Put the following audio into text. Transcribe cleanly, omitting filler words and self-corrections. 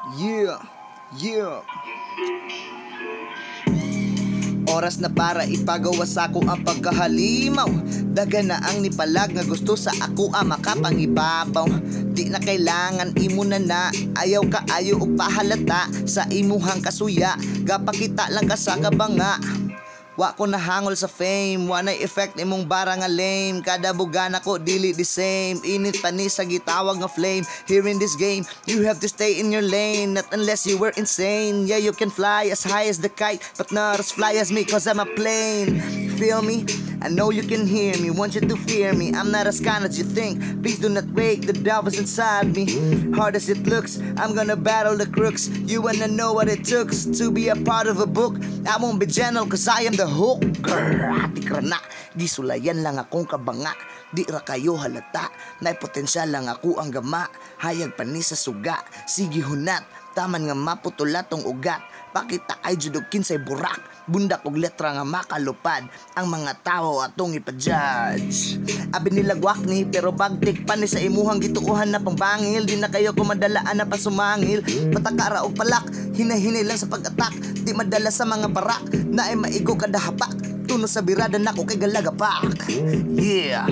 Yeah, yeah. Oras na para ipagawas ako ang pagkahalimaw. Daga na ang nipalag nga gusto sa ako ang makapangibabaw. Di na kailangan imo na ayaw ka ayo og pahalata sa imuhang kasuya. Gapakita lang ka sa kabanga. Wa ko nahangol sa fame, wa na effect imong bara nga lame. Kada bugana ko dili the same. Init pa ni sa gitawag nga flame. Here in this game, you have to stay in your lane. Not unless you were insane. Yeah, you can fly as high as the kite, but not as fly as me, cause I'm a plane. Feel me? I know you can hear me, want you to fear me. I'm not as kind as you think. Please do not wake the devils inside me. Hard as it looks, I'm gonna battle the crooks. You wanna know what it took to be a part of a book. I won't be gentle cause I am the hook. Di ka na, gisulayan lang akong kabanga. Di ra kayo halata, na potensyal lang ako ang gama. Hayag pa ni sa suga, sige hunat, taman nga maputulat tong ugat. Pakita ay judog kinsay burak, bundak og letra nga makalupad. Ang mga tao atong ipa-judge. Abi nila gwak ni pero bagtik pa ni sa imuhang gituuhan na pangbangil. Di na kayo kumadalaan na pasumangil. Patakara og palak, hinahinay lang sa pag-atak. Di madala sa mga barak, na ay maigo kada hapak. Tuno sa birada na ko kay galagapak. Yeah.